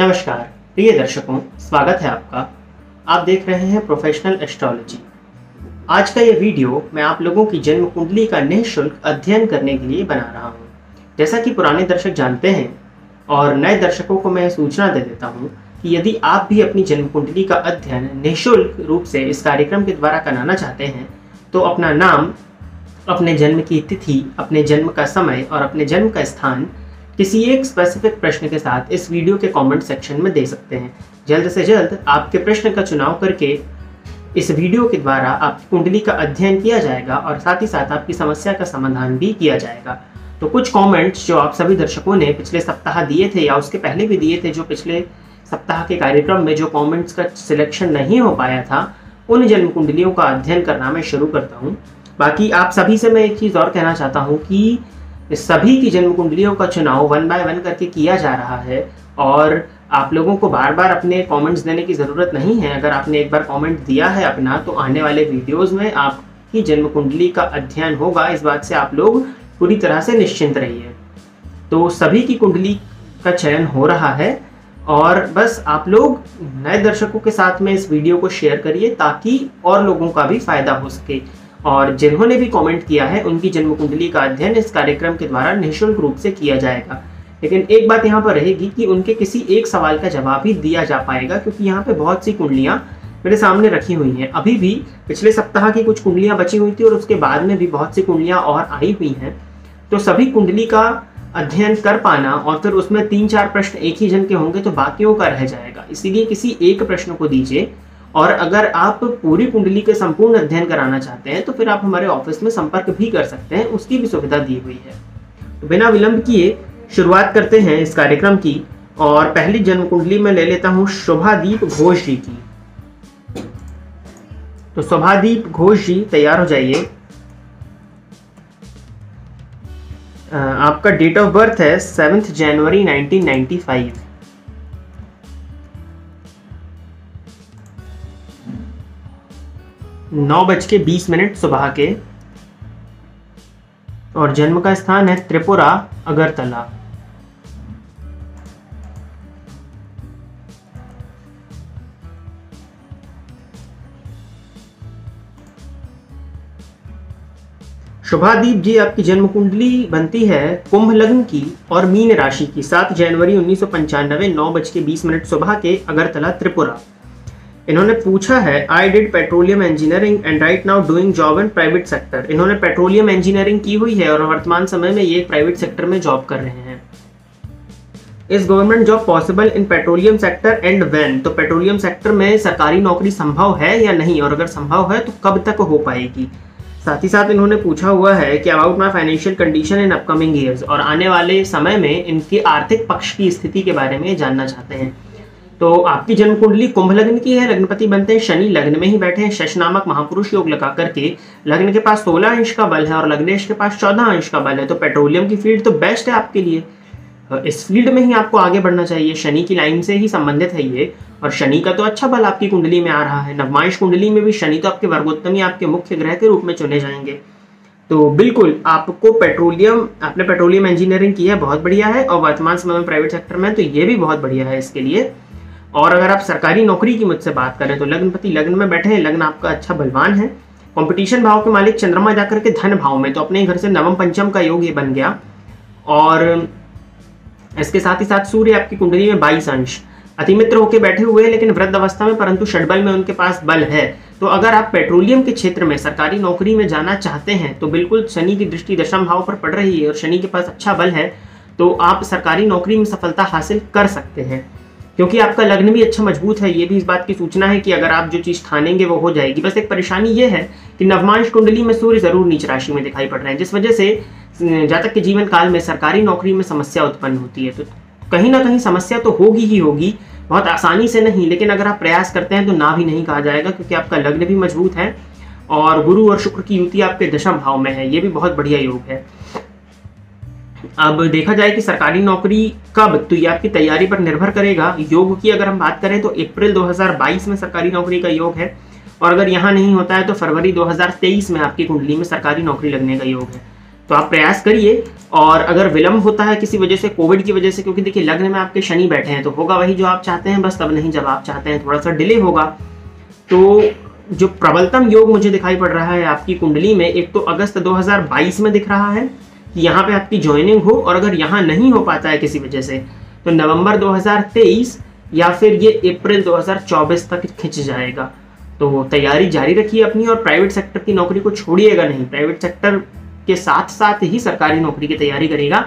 नमस्कार प्रिय दर्शकों, स्वागत है आपका। आप देख रहे हैं प्रोफेशनल एस्ट्रोलॉजी। आज का ये वीडियो मैं आप लोगों की जन्म कुंडली का निःशुल्क अध्ययन करने के लिए बना रहा हूँ। जैसा कि पुराने दर्शक जानते हैं और नए दर्शकों को मैं सूचना दे देता हूँ कि यदि आप भी अपनी जन्म कुंडली का अध्ययन निःशुल्क रूप से इस कार्यक्रम के द्वारा कराना चाहते हैं तो अपना नाम, अपने जन्म की तिथि, अपने जन्म का समय और अपने जन्म का स्थान किसी एक स्पेसिफिक प्रश्न के साथ इस वीडियो के कमेंट सेक्शन में दे सकते हैं। जल्द से जल्द आपके प्रश्न का चुनाव करके इस वीडियो के द्वारा आपकी कुंडली का अध्ययन किया जाएगा और साथ ही साथ आपकी समस्या का समाधान भी किया जाएगा। तो कुछ कमेंट्स जो आप सभी दर्शकों ने पिछले सप्ताह दिए थे या उसके पहले भी दिए थे, जो पिछले सप्ताह के कार्यक्रम में जो कमेंट्स का सिलेक्शन नहीं हो पाया था, उन जन्म कुंडलियों का अध्ययन करना मैं शुरू करता हूँ। बाकी आप सभी से मैं एक चीज़ और कहना चाहता हूँ कि सभी की जन्म कुंडलियों का चुनाव 1 बाय 1 करके किया जा रहा है और आप लोगों को बार बार अपने कमेंट्स देने की ज़रूरत नहीं है। अगर आपने एक बार कमेंट दिया है अपना, तो आने वाले वीडियोस में आपकी जन्म कुंडली का अध्ययन होगा। इस बात से आप लोग पूरी तरह से निश्चिंत रहिए। तो सभी की कुंडली का चयन हो रहा है और बस आप लोग नए दर्शकों के साथ में इस वीडियो को शेयर करिए ताकि और लोगों का भी फायदा हो सके। और जिन्होंने भी कमेंट किया है उनकी जन्म कुंडली का अध्ययन इस कार्यक्रम के द्वारा निःशुल्क रूप से किया जाएगा। लेकिन एक बात यहाँ पर रहेगी कि उनके किसी एक सवाल का जवाब ही दिया जा पाएगा, क्योंकि यहाँ पे बहुत सी कुंडलियाँ मेरे सामने रखी हुई हैं। अभी भी पिछले सप्ताह की कुछ कुंडलियाँ बची हुई थी और उसके बाद में भी बहुत सी कुंडलियाँ और आई हुई हैं। तो सभी कुंडली का अध्ययन कर पाना और फिर उसमें 3-4 प्रश्न एक ही जन के होंगे तो बाकियों का रह जाएगा। इसीलिए किसी एक प्रश्न को दीजिए। और अगर आप पूरी कुंडली के संपूर्ण अध्ययन कराना चाहते हैं तो फिर आप हमारे ऑफिस में संपर्क भी कर सकते हैं, उसकी भी सुविधा दी हुई है। तो बिना विलंब किए शुरुआत करते हैं इस कार्यक्रम की। और पहली जन्म कुंडली में ले लेता हूं शुभादीप घोष जी की। तो शुभादीप घोष जी तैयार हो जाइए। आपका डेट ऑफ बर्थ है 7 जनवरी 1995। 9:20 सुबह के और जन्म का स्थान है त्रिपुरा, अगरतला। शुभादीप जी, आपकी जन्म कुंडली बनती है कुंभ लग्न की और मीन राशि की। 7 जनवरी 1995 9:20 सुबह के, अगरतला, त्रिपुरा। इन्होंने पूछा है I did petroleum engineering and right now doing job in private sector. इन्होंने पेट्रोलियम इंजीनियरिंग की हुई है और वर्तमान समय में ये प्राइवेट सेक्टर में जॉब कर रहे हैं। Is government job possible in petroleum sector and when. तो पेट्रोलियम सेक्टर में सरकारी नौकरी संभव है या नहीं, और अगर संभव है तो कब तक हो पाएगी। साथ ही साथ इन्होंने पूछा हुआ है कि about my financial condition in upcoming years, और आने वाले समय में इनकी आर्थिक पक्ष की स्थिति के बारे में जानना चाहते हैं। तो आपकी जन्म कुंडली कुंभ लग्न की है, लग्नपति बनते हैं शनि, लग्न में ही बैठे हैं शश नामक महापुरुष योग लगा करके। लग्न के पास 16 अंश का बल है और लग्नेश के पास 14 अंश का बल है। तो पेट्रोलियम की फील्ड तो बेस्ट है आपके लिए, इस फील्ड में ही आपको आगे बढ़ना चाहिए। शनि की लाइन से ही संबंधित है ये, और शनि का तो अच्छा बल आपकी कुंडली में आ रहा है। नवमांश कुंडली में भी शनि तो आपके वर्गोत्तमी, आपके मुख्य ग्रह के रूप में चुने जाएंगे। तो बिल्कुल आपको आपने पेट्रोलियम इंजीनियरिंग की है, बहुत बढ़िया है, और वर्तमान समय में प्राइवेट सेक्टर में, तो ये भी बहुत बढ़िया है इसके लिए। और अगर आप सरकारी नौकरी की मुझसे बात करें तो लग्नपति लग्न में बैठे हैं, लग्न आपका अच्छा बलवान है। कंपटीशन भाव के मालिक चंद्रमा जाकर के धन भाव में, तो अपने घर से नवम पंचम का योग ये बन गया। और इसके साथ ही साथ सूर्य आपकी कुंडली में 22 अंश अतिमित्र होकर बैठे हुए हैं, लेकिन वृद्ध अवस्था में, परंतु षडबल में उनके पास बल है। तो अगर आप पेट्रोलियम के क्षेत्र में सरकारी नौकरी में जाना चाहते हैं तो बिल्कुल शनि की दृष्टि दशम भाव पर पड़ रही है और शनि के पास अच्छा बल है, तो आप सरकारी नौकरी में सफलता हासिल कर सकते हैं, क्योंकि आपका लग्न भी अच्छा मजबूत है। ये भी इस बात की सूचना है कि अगर आप जो चीज़ ठानेंगे वो हो जाएगी। बस एक परेशानी ये है कि नवमांश कुंडली में सूर्य जरूर नीच राशि में दिखाई पड़ रहे हैं, जिस वजह से जातक के जीवन काल में सरकारी नौकरी में समस्या उत्पन्न होती है। तो कहीं ना कहीं समस्या तो होगी ही होगी, बहुत आसानी से नहीं, लेकिन अगर आप प्रयास करते हैं तो ना भी नहीं कहा जाएगा, क्योंकि आपका लग्न भी मजबूत है और गुरु और शुक्र की युति आपके दशम भाव में है। ये भी बहुत बढ़िया योग है। अब देखा जाए कि सरकारी नौकरी कब, तो ये आपकी तैयारी पर निर्भर करेगा। योग की अगर हम बात करें तो अप्रैल 2022 में सरकारी नौकरी का योग है, और अगर यहाँ नहीं होता है तो फरवरी 2023 में आपकी कुंडली में सरकारी नौकरी लगने का योग है। तो आप प्रयास करिए और अगर विलंब होता है किसी वजह से, कोविड की वजह से, क्योंकि देखिए लग्न में आपके शनि बैठे हैं, तो होगा वही जो आप चाहते हैं, बस तब नहीं जब आप चाहते हैं, थोड़ा सा डिले होगा। तो जो प्रबलतम योग मुझे दिखाई पड़ रहा है आपकी कुंडली में, एक तो अगस्त 2022 में दिख रहा है कि यहाँ पे आपकी ज्वाइनिंग हो, और अगर यहाँ नहीं हो पाता है किसी वजह से तो नवंबर 2023 या फिर ये अप्रैल 2024 तक खिंच जाएगा। तो तैयारी जारी रखिए अपनी, और प्राइवेट सेक्टर की नौकरी को छोड़िएगा नहीं। प्राइवेट सेक्टर के साथ साथ ही सरकारी नौकरी की तैयारी करेगा,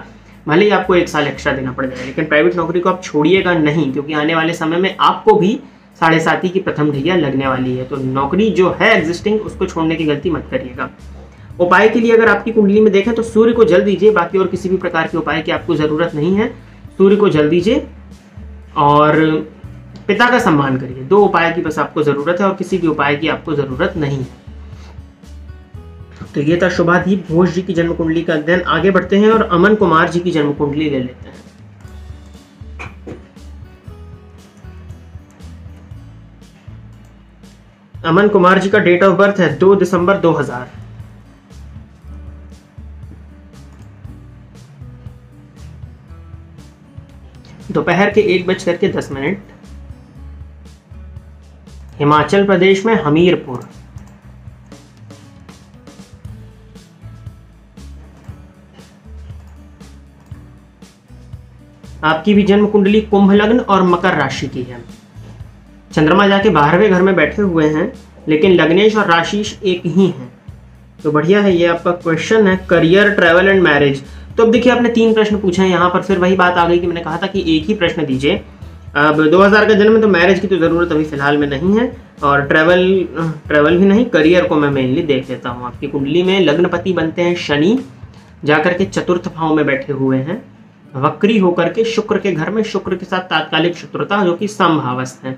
भले ही आपको 1 साल एक्स्ट्रा देना पड़ जाए, लेकिन प्राइवेट नौकरी को आप छोड़िएगा नहीं, क्योंकि आने वाले समय में आपको भी 7.5 की प्रथम ढैया लगने वाली है। तो नौकरी जो है एग्जिस्टिंग, उसको छोड़ने की गलती मत करिएगा। उपाय के लिए अगर आपकी कुंडली में देखें तो सूर्य को जल दीजिए, बाकी और किसी भी प्रकार के उपाय की आपको जरूरत नहीं है। सूर्य को जल दीजिए और पिता का सम्मान करिए। 2 उपाय की बस आपको जरूरत है, और किसी भी उपाय की आपको जरूरत नहीं है। तो ये था शुभादीप घोष जी की जन्म कुंडली का अध्ययन। आगे बढ़ते हैं और अमन कुमार जी की जन्म कुंडली ले लेते हैं। अमन कुमार जी का डेट ऑफ बर्थ है 2 दिसंबर 2000। दोपहर के 1:10। हिमाचल प्रदेश में हमीरपुर। आपकी भी जन्म कुंडली कुंभ लग्न और मकर राशि की है। चंद्रमा जाके 12वें घर में बैठे हुए हैं, लेकिन लग्नेश और राशिश एक ही हैं। तो बढ़िया है। ये आपका क्वेश्चन है करियर, ट्रैवल एंड मैरिज। तो अब देखिए आपने 3 प्रश्न पूछे हैं, यहाँ पर फिर वही बात आ गई कि मैंने कहा था कि एक ही प्रश्न दीजिए। अब 2000 का जन्म है तो मैरिज की तो ज़रूरत अभी फिलहाल में नहीं है, और ट्रैवल भी नहीं। करियर को मैं मेनली देख लेता हूँ। आपकी कुंडली में लग्नपति बनते हैं शनि, जाकर के चतुर्थ भाव में बैठे हुए हैं, वक्री होकर के शुक्र के घर में, शुक्र के साथ तात्कालिक शत्रुता जो कि समभावस्थ है।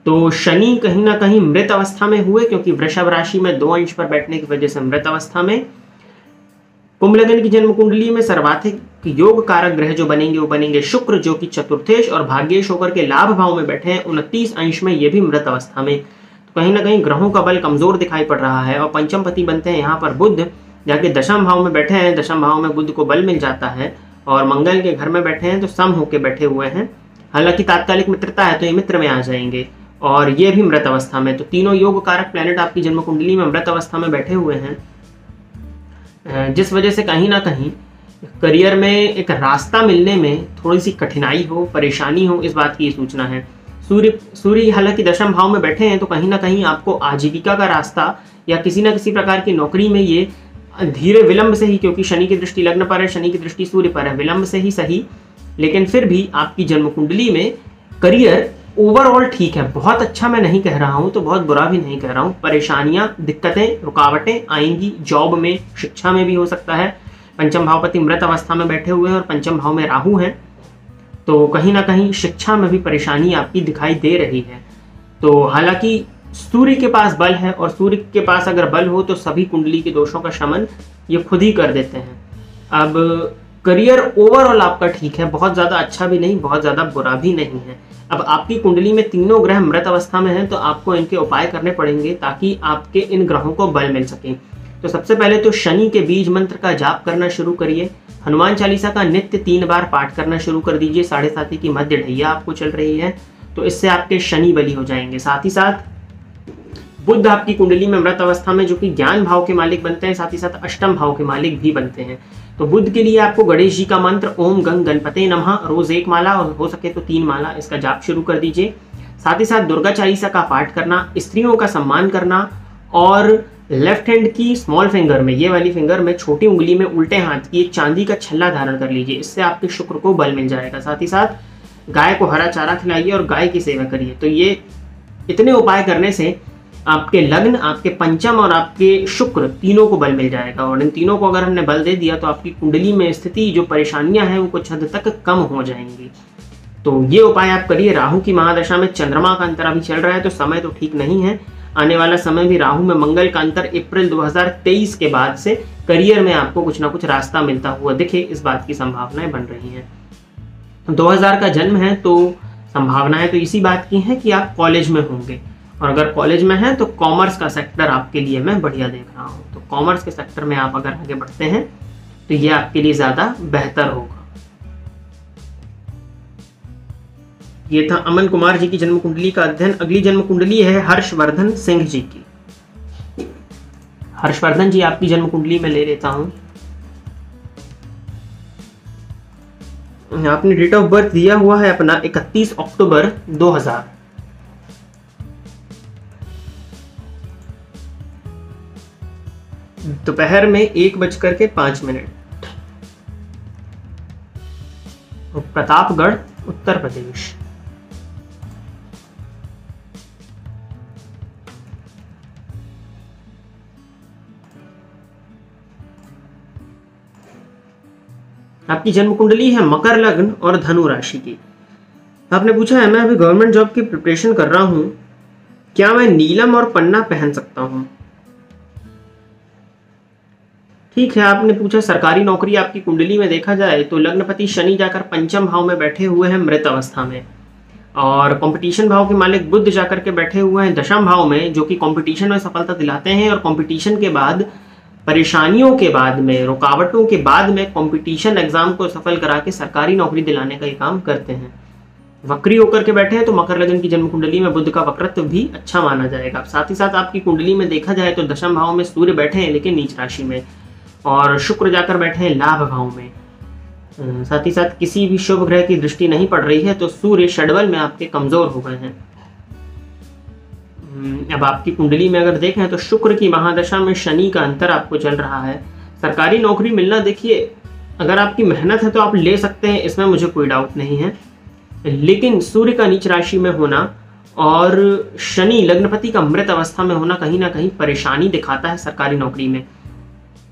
तो शनि कहीं ना कहीं मृत अवस्था में हुए, क्योंकि वृषभ राशि में 2 अंश पर बैठने की वजह से मृत अवस्था में। कुंभ लग्न की जन्म कुंडली में सर्वाधिक योग कारक ग्रह जो बनेंगे वो बनेंगे शुक्र, जो कि चतुर्थेश और भाग्येश होकर के लाभ भाव में बैठे हैं 29 अंश में, ये भी मृत अवस्था में। तो कहीं ना कहीं ग्रहों का बल कमजोर दिखाई पड़ रहा है। और पंचम पति बनते हैं यहाँ पर बुध, जाके दशम भाव में बैठे हैं। दशम भाव में बुध को बल मिल जाता है, और मंगल के घर में बैठे हैं तो सम होके बैठे हुए हैं। हालांकि तात्कालिक मित्रता है तो ये मित्र में आ जाएंगे, और ये भी मृत अवस्था में। तो तीनों योग कारक प्लैनेट आपकी जन्म कुंडली में मृत अवस्था में बैठे हुए हैं, जिस वजह से कहीं ना कहीं करियर में एक रास्ता मिलने में थोड़ी सी कठिनाई हो, परेशानी हो, इस बात की सूचना है। सूर्य हालांकि दशम भाव में बैठे हैं तो कहीं ना कहीं आपको आजीविका का रास्ता या किसी न किसी प्रकार की नौकरी में ये धीरे विलंब से ही, क्योंकि शनि की दृष्टि लग्न पर है, शनि की दृष्टि सूर्य पर है, विलंब से ही सही, लेकिन फिर भी आपकी जन्म कुंडली में करियर ओवरऑल ठीक है। बहुत अच्छा मैं नहीं कह रहा हूं, तो बहुत बुरा भी नहीं कह रहा हूं। परेशानियां, दिक्कतें, रुकावटें आएंगी, जॉब में, शिक्षा में भी हो सकता है। पंचम भावपति मृत अवस्था में बैठे हुए हैं और पंचम भाव में राहु हैं, तो कहीं ना कहीं शिक्षा में भी परेशानी आपकी दिखाई दे रही है। तो हालांकि सूर्य के पास बल है, और सूर्य के पास अगर बल हो तो सभी कुंडली के दोषों का शमन ये खुद ही कर देते हैं। अब करियर ओवरऑल आपका ठीक है, बहुत ज़्यादा अच्छा भी नहीं, बहुत ज़्यादा बुरा भी नहीं है। अब आपकी कुंडली में तीनों ग्रह मृत अवस्था में हैं, तो आपको इनके उपाय करने पड़ेंगे ताकि आपके इन ग्रहों को बल मिल सके। तो सबसे पहले तो शनि के बीज मंत्र का जाप करना शुरू करिए। हनुमान चालीसा का नित्य 3 बार पाठ करना शुरू कर दीजिए। 7.5 की मध्य ढैया आपको चल रही है, तो इससे आपके शनि बली हो जाएंगे। साथ ही साथ बुध आपकी कुंडली में मृत अवस्था में, जो कि ज्ञान भाव के मालिक बनते हैं, साथ ही साथ अष्टम भाव के मालिक भी बनते हैं। तो बुध के लिए आपको गणेश जी का मंत्र ओम गंग गणपते नमः रोज 1 माला, और हो सके तो 3 माला इसका जाप शुरू कर दीजिए। साथ ही साथ दुर्गा चालीसा का पाठ करना, स्त्रियों का सम्मान करना, और लेफ्ट हैंड की स्मॉल फिंगर में, ये वाली फिंगर में, छोटी उंगली में उल्टे हाथ की एक चांदी का छल्ला धारण कर लीजिए। इससे आपके शुक्र को बल मिल जाएगा। साथ ही साथ गाय को हरा चारा खिलाइए और गाय की सेवा करिए। तो ये इतने उपाय करने से आपके लग्न, आपके पंचम और आपके शुक्र तीनों को बल मिल जाएगा। और इन तीनों को अगर हमने बल दे दिया तो आपकी कुंडली में स्थिति जो परेशानियां हैं वो कुछ हद तक कम हो जाएंगी। तो ये उपाय आप करिए। राहु की महादशा में चंद्रमा का अंतर अभी चल रहा है, तो समय तो ठीक नहीं है। आने वाला समय भी राहु में मंगल का अंतर अप्रैल 2023 के बाद से करियर में आपको कुछ ना कुछ रास्ता मिलता हुआ दिखे, इस बात की संभावनाएं बन रही हैं। 2000 का जन्म है तो संभावनाएं तो इसी बात की हैं कि आप कॉलेज में होंगे, और अगर कॉलेज में हैं तो कॉमर्स का सेक्टर आपके लिए मैं बढ़िया देख रहा हूँ। तो कॉमर्स के सेक्टर में आप अगर आगे बढ़ते हैं तो ये आपके लिए ज्यादा बेहतर होगा। ये था अमन कुमार जी की जन्म कुंडली का अध्ययन। अगली जन्म कुंडली है हर्षवर्धन सिंह जी की। हर्षवर्धन जी आपकी जन्म कुंडली में ले लेता हूं। आपने डेट ऑफ बर्थ दिया हुआ है अपना 31 अक्टूबर 2000। दोपहर में 1:05। प्रतापगढ़, उत्तर प्रदेश। आपकी जन्म कुंडली है मकर लग्न और धनु राशि की। आपने पूछा है मैं अभी गवर्नमेंट जॉब की प्रिपरेशन कर रहा हूं, क्या मैं नीलम और पन्ना पहन सकता हूं? ठीक है, आपने पूछा सरकारी नौकरी आपकी कुंडली में देखा जाए तो लग्नपति शनि जाकर पंचम भाव में बैठे हुए हैं मृत अवस्था में, और कंपटीशन भाव के मालिक बुध जाकर के बैठे हुए हैं दशम भाव में, जो कि कंपटीशन में सफलता दिलाते हैं और कंपटीशन के बाद, परेशानियों के बाद में, रुकावटों के बाद में कंपटीशन एग्जाम को सफल करा के सरकारी नौकरी दिलाने का ये काम करते हैं। वक्री होकर के बैठे हैं तो मकर लग्न की जन्म कुंडली में बुध का वक्रत्व भी अच्छा माना जाएगा। साथ ही साथ आपकी कुंडली में देखा जाए तो दशम भाव में सूर्य बैठे हैं लेकिन नीच राशि में, और शुक्र जाकर बैठे हैं लाभ भाव में। साथ ही साथ किसी भी शुभ ग्रह की दृष्टि नहीं पड़ रही है, तो सूर्य षड्बल में आपके कमजोर हो गए हैं। अब आपकी कुंडली में अगर देखें तो शुक्र की महादशा में शनि का अंतर आपको चल रहा है। सरकारी नौकरी मिलना, देखिए अगर आपकी मेहनत है तो आप ले सकते हैं, इसमें मुझे कोई डाउट नहीं है, लेकिन सूर्य का नीच राशि में होना और शनि लग्नपति का मृत अवस्था में होना कहीं ना कहीं परेशानी दिखाता है। सरकारी नौकरी में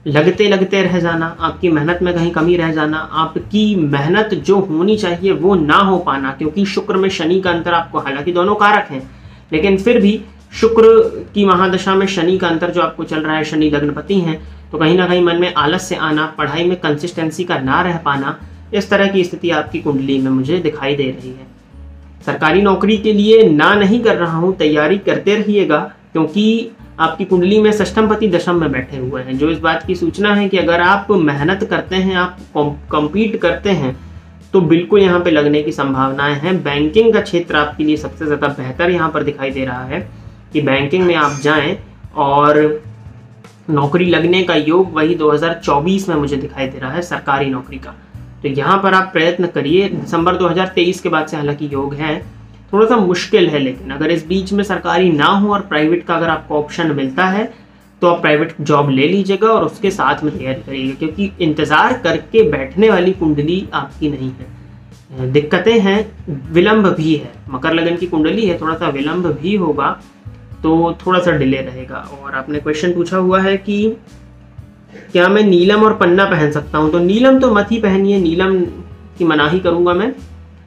लगते लगते रह जाना, आपकी मेहनत में कहीं कमी रह जाना, आपकी मेहनत जो होनी चाहिए वो ना हो पाना, क्योंकि शुक्र में शनि का अंतर आपको, हालांकि दोनों कारक हैं लेकिन फिर भी शुक्र की महादशा में शनि का अंतर जो आपको चल रहा है, शनि लग्नपति हैं, तो कहीं ना कहीं मन में आलस्य आना, पढ़ाई में कंसिस्टेंसी का ना रह पाना, इस तरह की स्थिति आपकी कुंडली में मुझे दिखाई दे रही है। सरकारी नौकरी के लिए ना नहीं कर रहा हूँ, तैयारी करते रहिएगा, क्योंकि आपकी कुंडली में षष्ठमपति दशम में बैठे हुए हैं, जो इस बात की सूचना है कि अगर आप मेहनत करते हैं, आप कम्पीट करते हैं, तो बिल्कुल यहाँ पे लगने की संभावनाएं हैं। बैंकिंग का क्षेत्र आपके लिए सबसे ज़्यादा बेहतर यहाँ पर दिखाई दे रहा है कि बैंकिंग में आप जाएं, और नौकरी लगने का योग वही 2024 में मुझे दिखाई दे रहा है सरकारी नौकरी का। तो यहाँ पर आप प्रयत्न करिए। दिसंबर 2023 के बाद से हालांकि योग है, थोड़ा सा मुश्किल है, लेकिन अगर इस बीच में सरकारी ना हो और प्राइवेट का अगर आपको ऑप्शन मिलता है तो आप प्राइवेट जॉब ले लीजिएगा और उसके साथ में तैयारी करिएगा, क्योंकि इंतज़ार करके बैठने वाली कुंडली आपकी नहीं है। दिक्कतें हैं, विलंब भी है, मकर लगन की कुंडली है, थोड़ा सा विलंब भी होगा, तो थोड़ा सा डिले रहेगा। और आपने क्वेश्चन पूछा हुआ है कि क्या मैं नीलम और पन्ना पहन सकता हूँ? तो नीलम तो मत ही पहनिए, नीलम की मनाही करूँगा मैं।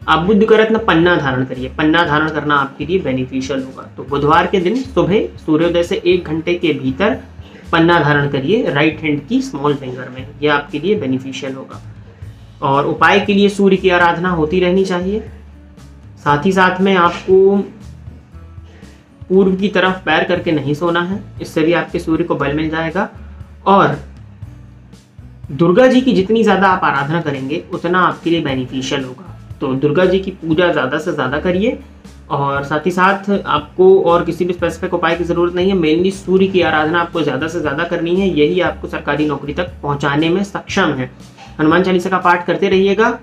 आप बुध का रत्न पन्ना धारण करिए, पन्ना धारण करना आपके लिए बेनिफिशियल होगा। तो बुधवार के दिन सुबह सूर्योदय से 1 घंटे के भीतर पन्ना धारण करिए राइट हैंड की स्मॉल फिंगर में, यह आपके लिए बेनिफिशियल होगा। और उपाय के लिए सूर्य की आराधना होती रहनी चाहिए। साथ ही साथ में आपको पूर्व की तरफ पैर करके नहीं सोना है, इससे भी आपके सूर्य को बल मिल जाएगा। और दुर्गा जी की जितनी ज़्यादा आप आराधना करेंगे उतना आपके लिए बेनिफिशियल होगा। तो दुर्गा जी की पूजा ज़्यादा से ज़्यादा करिए, और साथ ही साथ आपको और किसी भी स्पेसिफिक उपाय की ज़रूरत नहीं है, मेनली सूर्य की आराधना आपको ज़्यादा से ज़्यादा करनी है, यही आपको सरकारी नौकरी तक पहुंचाने में सक्षम है। हनुमान चालीसा का पाठ करते रहिएगा।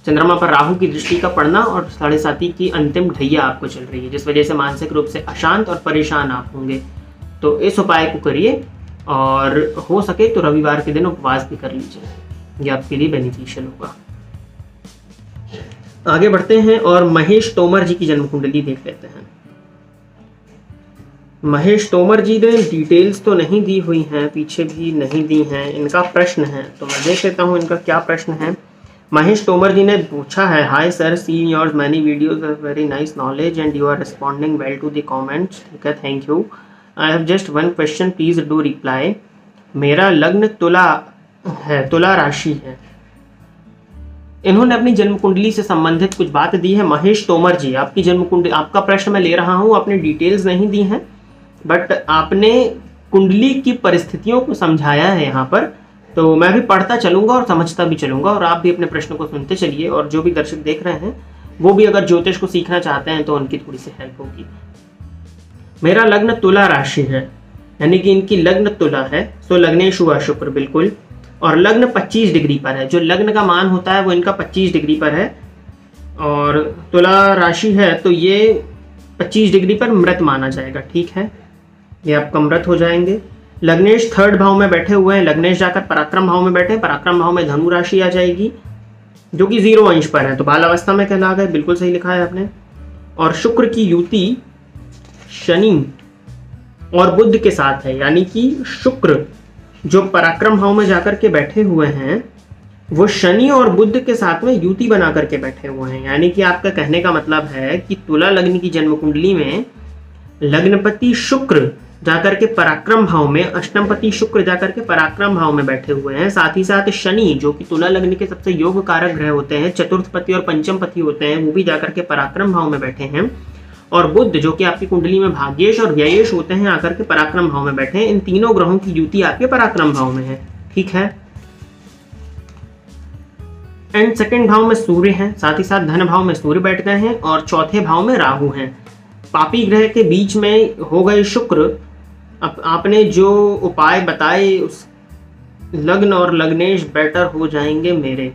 चंद्रमा पर राहु की दृष्टि का पड़ना और 7:30 की अंतिम ढैया आपको चल रही है, जिस वजह से मानसिक रूप से अशांत और परेशान आप होंगे, तो इस उपाय को करिए। और हो सके तो रविवार के दिन उपवास भी कर लीजिए, ये आपके लिए बेनिफिशियल होगा। आगे बढ़ते हैं और महेश तोमर जी की जन्म कुंडली देख लेते हैं। महेश तोमर जी ने डिटेल्स तो नहीं दी हुई हैं, पीछे भी नहीं दी हैं, इनका प्रश्न है, तो मैं देख लेता हूँ इनका क्या प्रश्न है। महेश तोमर जी ने पूछा है, hi sir, seen your many videos are very nice knowledge and you are responding well to the comments. ठीक है, thank you. I have just one question, please do reply. मेरा लग्न तुला है, तुला राशि है। इन्होंने अपनी जन्म कुंडली से संबंधित कुछ बात दी है। महेश तोमर जी, आपकी जन्म कुंडली, आपका प्रश्न मैं ले रहा हूँ, आपने डिटेल्स नहीं दी हैं, बट आपने कुंडली की परिस्थितियों को समझाया है यहाँ पर, तो मैं भी पढ़ता चलूंगा और समझता भी चलूंगा, और आप भी अपने प्रश्न को सुनते चलिए, और जो भी दर्शक देख रहे हैं वो भी अगर ज्योतिष को सीखना चाहते हैं तो उनकी थोड़ी सी हेल्प होगी। मेरा लग्न तुला राशि है, यानी कि इनकी लग्न तुला है, तो लग्नेश हुआ शुक्र बिल्कुल, और लग्न 25 डिग्री पर है। जो लग्न का मान होता है वो इनका 25 डिग्री पर है, और तुला राशि है तो ये 25 डिग्री पर मृत माना जाएगा। ठीक है, ये आपका मृत हो जाएंगे। लग्नेश 3rd भाव में बैठे हुए हैं, लग्नेश जाकर पराक्रम भाव में बैठे, पराक्रम भाव में धनु राशि आ जाएगी जो कि 0 अंश पर है, तो बाल अवस्था में कहला गए, बिल्कुल सही लिखा है आपने। और शुक्र की युति शनि और बुध के साथ है, यानी कि शुक्र जो पराक्रम भाव में जाकर के बैठे हुए हैं वो शनि और बुध के साथ में युति बना करके बैठे हुए हैं। यानी कि आपका कहने का मतलब है कि तुला लग्न की जन्म कुंडली में लग्नपति शुक्र जाकर के पराक्रम भाव में, अष्टमपति शुक्र जाकर के पराक्रम भाव में बैठे हुए हैं। साथ ही साथ शनि जो कि तुला लग्न के सबसे योग कारक ग्रह होते हैं, चतुर्थपति और पंचमपति होते हैं, वो भी जाकर के पराक्रम भाव में बैठे हैं। और बुध जो कि आपकी कुंडली में भाग्येश और व्ययेश होते हैं, आकर के पराक्रम भाव में बैठे हैं। इन तीनों ग्रहों की युति आपके पराक्रम भाव में है। ठीक है, एंड 2nd भाव में सूर्य हैं, साथ ही साथ धन भाव में सूर्य बैठ गए हैं, और 4थे भाव में राहु हैं। पापी ग्रह के बीच में हो गए शुक्र। अब आपने जो उपाय बताए उस लग्न और लग्नेश बेटर हो जाएंगे मेरे,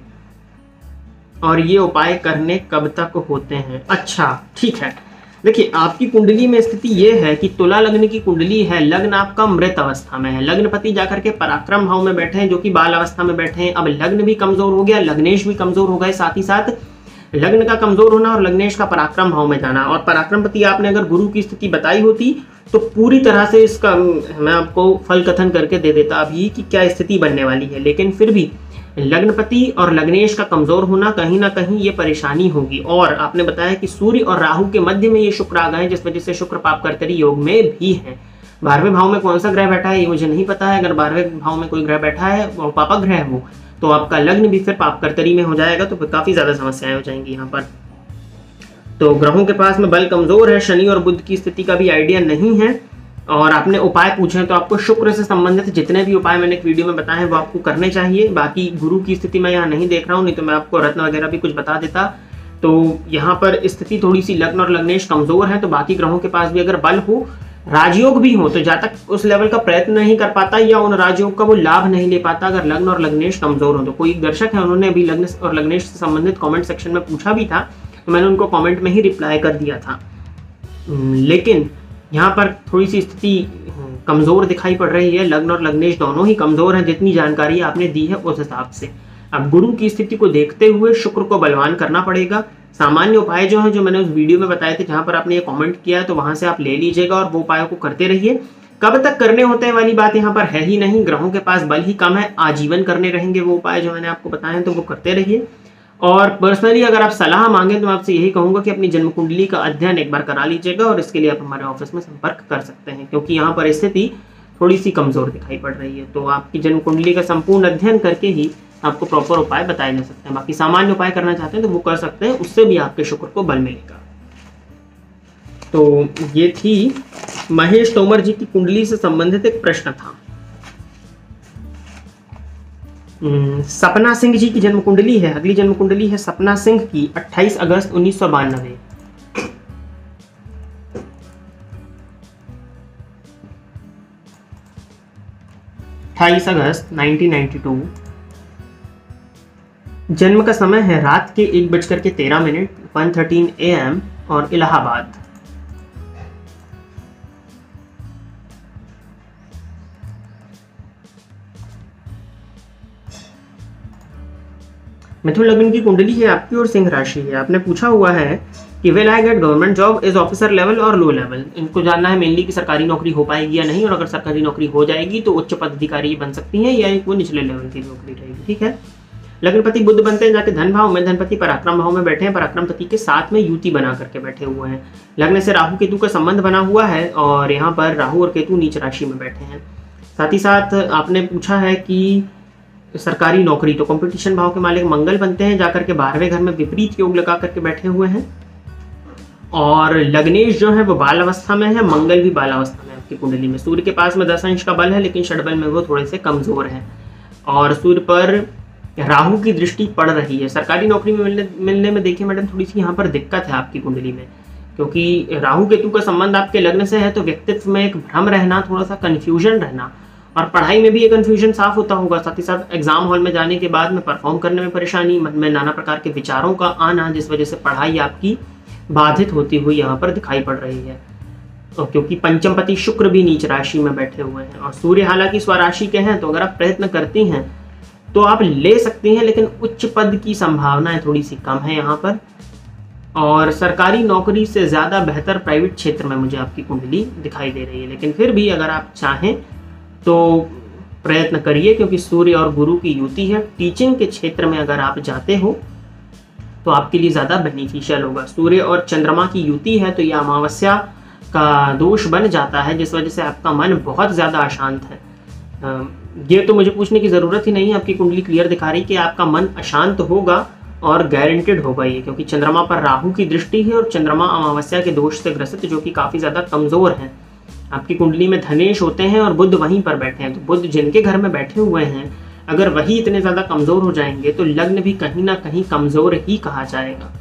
और ये उपाय करने कब तक होते हैं? अच्छा ठीक है, देखिए आपकी कुंडली में स्थिति ये है कि तुला लग्न की कुंडली है, लग्न आपका मृत अवस्था में है, लग्नपति जाकर के पराक्रम भाव में बैठे हैं जो कि बाल अवस्था में बैठे हैं। अब लग्न भी कमजोर हो गया, लग्नेश भी कमजोर हो गए, साथ ही साथ लग्न का कमजोर होना और लग्नेश का पराक्रम भाव में जाना। और पराक्रमपति आपने अगर गुरु की स्थिति बताई होती तो पूरी तरह से इसका मैं आपको फल कथन करके दे देता अभी कि क्या स्थिति बनने वाली है, लेकिन फिर भी लग्नपति और लग्नेश का कमजोर होना कहीं ना कहीं ये परेशानी होगी। और आपने बताया कि सूर्य और राहु के मध्य में ये शुक्र आ गए, जिस वजह से शुक्र पापकर्तरी योग में भी है। 12वें भाव में कौन सा ग्रह बैठा है ये मुझे नहीं पता है, अगर 12वें भाव में कोई ग्रह बैठा है वो पापक ग्रह है वो, तो आपका लग्न भी फिर पापकर्तरी में हो जाएगा, तो फिर काफी ज्यादा समस्याएं हो जाएंगी यहाँ पर। तो ग्रहों के पास में बल कमजोर है, शनि और बुध की स्थिति का भी आइडिया नहीं है। और आपने उपाय पूछे हैं तो आपको शुक्र से संबंधित जितने भी उपाय मैंने एक वीडियो में बताए हैं वो आपको करने चाहिए। बाकी गुरु की स्थिति मैं यहाँ नहीं देख रहा हूँ, नहीं तो मैं आपको रत्न वगैरह भी कुछ बता देता। तो यहाँ पर स्थिति थोड़ी सी लग्न और लग्नेश कमजोर है, तो बाकी ग्रहों के पास भी अगर बल हो, राजयोग भी हो, तो जब तक उस लेवल का प्रयत्न नहीं कर पाता या उन राजयोग का वो लाभ नहीं ले पाता अगर लग्न और लग्नेश कमजोर हो। तो कोई दर्शक है उन्होंने अभी लग्न और लग्नेश से संबंधित कमेंट सेक्शन में पूछा भी था, तो मैंने उनको कमेंट में ही रिप्लाई कर दिया था। लेकिन यहाँ पर थोड़ी सी स्थिति कमजोर दिखाई पड़ रही है, लग्न और लग्नेश दोनों ही कमजोर हैं जितनी जानकारी आपने दी है उस हिसाब से। अब गुरु की स्थिति को देखते हुए शुक्र को बलवान करना पड़ेगा। सामान्य उपाय जो है जो मैंने उस वीडियो में बताए थे, जहां पर आपने ये कमेंट किया है, तो वहां से आप ले लीजिएगा और वो उपायों को करते रहिए। कब तक करने होते हैं वाली बात यहाँ पर है ही नहीं, ग्रहों के पास बल ही कम है, आजीवन करने रहेंगे वो उपाय जो मैंने आपको बताए हैं, तो वो करते रहिए। और पर्सनली अगर आप सलाह मांगे तो मैं आपसे यही कहूंगा कि अपनी जन्म कुंडली का अध्ययन एक बार करा लीजिएगा, और इसके लिए आप हमारे ऑफिस में संपर्क कर सकते हैं, क्योंकि यहाँ पर स्थिति थोड़ी सी कमजोर दिखाई पड़ रही है। तो आपकी जन्म कुंडली का संपूर्ण अध्ययन करके ही आपको प्रॉपर उपाय बताए जा सकते हैं। बाकी सामान्य उपाय करना चाहते हैं तो वो कर सकते हैं, उससे भी आपके शुक्र को बल मिलेगा। तो ये थी महेश तोमर जी की कुंडली से संबंधित एक प्रश्न था। सपना सिंह जी की जन्म कुंडली है, अगली जन्म कुंडली है सपना सिंह की 28 अगस्त 1992। अगस्त 1992। जन्म का समय है रात के 1:13 1:13 AM और इलाहाबाद। मिथुन लग्न की कुंडली है आपकी और सिंह राशि है। आपने पूछा हुआ है कि will I get government job is officer level और लो लेवल। इनको जानना है मेनली कि सरकारी नौकरी हो पाएगी या नहीं, और अगर सरकारी नौकरी हो जाएगी तो उच्च पदाधिकारी बन सकती हैं या वो निचले लेवल की नौकरी रहेगी। ठीक है, लग्नपति बुध बनते हैं जाके धन भाव में, धनपति पराक्रम भाव में बैठे हैं, पराक्रमपति के साथ में युति बना करके बैठे हुए हैं। लग्न से राहु केतु का संबंध बना हुआ है और यहाँ पर राहु और केतु नीच राशि में बैठे हैं। साथ ही साथ आपने पूछा है कि सरकारी नौकरी, तो कंपटीशन भाव के मालिक मंगल बनते हैं, जाकर के 12वें घर में विपरीत योग लगा करके बैठे हुए हैं। और लग्नेश जो है वो बाल अवस्था में है, मंगल भी बाल अवस्था में आपकी कुंडली में। सूर्य के पास में 10 अंश का बल है, लेकिन षड बल में वो थोड़े से कमजोर है। और सूर्य पर राहु की दृष्टि पड़ रही है। सरकारी नौकरी में मिलने में देखिए मैडम थोड़ी सी यहाँ पर दिक्कत है आपकी कुंडली में, क्योंकि राहु केतु का संबंध आपके लग्न से है, तो व्यक्तित्व में एक भ्रम रहना, थोड़ा सा कन्फ्यूजन रहना, और पढ़ाई में भी ये कन्फ्यूजन साफ होता होगा। साथ ही साथ एग्जाम हॉल में जाने के बाद में परफॉर्म करने में परेशानी, मन में नाना प्रकार के विचारों का आना, जिस वजह से पढ़ाई आपकी बाधित होती हुई यहाँ पर दिखाई पड़ रही है। तो क्योंकि पंचमपति शुक्र भी नीच राशि में बैठे हुए हैं और सूर्य हालांकि स्वराशि के हैं, तो अगर आप प्रयत्न करती हैं तो आप ले सकती हैं, लेकिन उच्च पद की संभावनाएं थोड़ी सी कम है यहाँ पर। और सरकारी नौकरी से ज़्यादा बेहतर प्राइवेट क्षेत्र में मुझे आपकी कुंडली दिखाई दे रही है, लेकिन फिर भी अगर आप चाहें तो प्रयत्न करिए, क्योंकि सूर्य और गुरु की युति है। टीचिंग के क्षेत्र में अगर आप जाते हो तो आपके लिए ज़्यादा बेनिफिशियल होगा। सूर्य और चंद्रमा की युति है, तो यह अमावस्या का दोष बन जाता है, जिस वजह से आपका मन बहुत ज़्यादा अशांत है। ये तो मुझे पूछने की ज़रूरत ही नहीं है, आपकी कुंडली क्लियर दिखा रही कि आपका मन अशांत होगा और गारंटेड होगा ये, क्योंकि चंद्रमा पर राहु की दृष्टि है और चंद्रमा अमावस्या के दोष से ग्रसित, जो कि काफ़ी ज़्यादा कमज़ोर हैं। आपकी कुंडली में धनेश होते हैं और बुध वहीं पर बैठे हैं, तो बुध जिनके घर में बैठे हुए हैं अगर वही इतने ज़्यादा कमज़ोर हो जाएंगे तो लग्न भी कहीं ना कहीं कमज़ोर ही कहा जाएगा।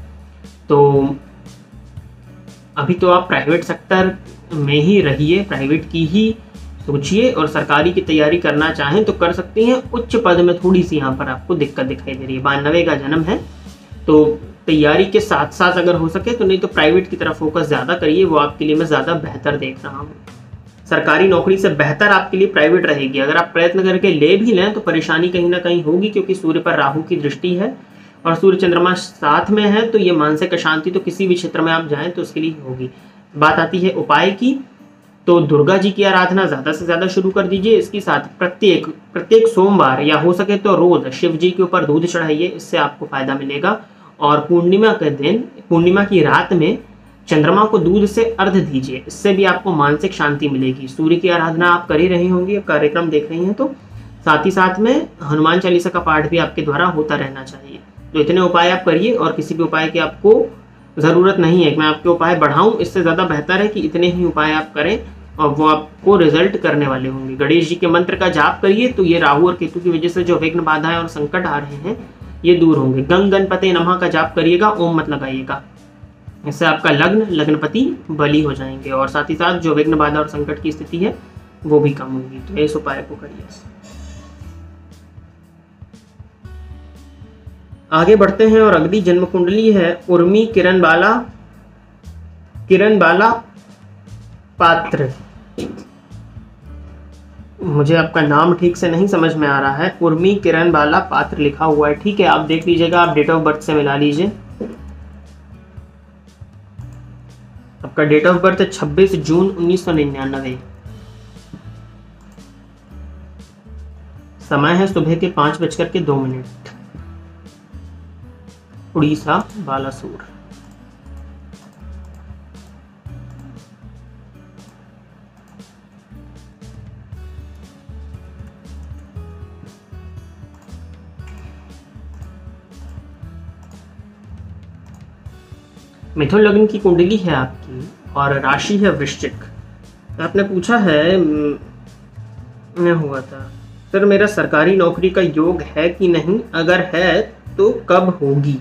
तो अभी तो आप प्राइवेट सेक्टर में ही रहिए, प्राइवेट की ही सोचिए, और सरकारी की तैयारी करना चाहें तो कर सकती हैं। उच्च पद में थोड़ी सी यहाँ पर आपको दिक्कत दिखाई दे रही है। 92 का जन्म है, तो तैयारी के साथ साथ अगर हो सके तो, नहीं तो प्राइवेट की तरफ फोकस ज़्यादा करिए, वो आपके लिए मैं ज़्यादा बेहतर देख रहा हूँ। सरकारी नौकरी से बेहतर आपके लिए प्राइवेट रहेगी। अगर आप प्रयत्न करके ले भी लें तो परेशानी कहीं ना कहीं होगी, क्योंकि सूर्य पर राहु की दृष्टि है और सूर्य चंद्रमा साथ में है, तो ये मानसिक अशांति तो किसी भी क्षेत्र में आप जाएं तो उसके लिए होगी। बात आती है उपाय की, तो दुर्गा जी की आराधना ज़्यादा से ज़्यादा शुरू कर दीजिए। इसके साथ प्रत्येक सोमवार या हो सके तो रोज शिव जी के ऊपर दूध चढ़ाइए, इससे आपको फायदा मिलेगा। और पूर्णिमा के दिन, पूर्णिमा की रात में चंद्रमा को दूध से अर्घ दीजिए, इससे भी आपको मानसिक शांति मिलेगी। सूर्य की आराधना आप कर ही रही होंगी, कार्यक्रम देख रही हैं, तो साथ ही साथ में हनुमान चालीसा का पाठ भी आपके द्वारा होता रहना चाहिए। तो इतने उपाय आप करिए, और किसी भी उपाय की आपको ज़रूरत नहीं है कि मैं आपके उपाय बढ़ाऊं, इससे ज़्यादा बेहतर है कि इतने ही उपाय आप करें और वो आपको रिजल्ट करने वाले होंगे। गणेश जी के मंत्र का जाप करिए, तो ये राहु और केतु की वजह से जो विघ्न बाधाएं और संकट आ रहे हैं ये दूर होंगे। गंग गणपति नमः का जाप करिएगा, ओम मत लगाइएगा, इससे आपका लग्नपति बली हो जाएंगे, और साथ ही साथ जो विघ्न बाधा और संकट की स्थिति है वो भी कम होगी। तो इस उपाय को करिए। आगे बढ़ते हैं, और अगली जन्म कुंडली है उर्मी किरण बाला पात्र। मुझे आपका नाम ठीक से नहीं समझ में आ रहा है, उर्मी किरण बाला पात्र लिखा हुआ है, ठीक है, आप देख लीजिएगा, आप डेट ऑफ बर्थ से मिला लीजिए। आपका डेट ऑफ बर्थ है 26 जून 1999। समय है सुबह के 5:02। उड़ीसा, बालासोर। मिथुन लग्न की कुंडली है आपकी और राशि है वृश्चिक। आपने पूछा है, मैं हुआ था सर मेरा सरकारी नौकरी का योग है कि नहीं, अगर है तो कब होगी।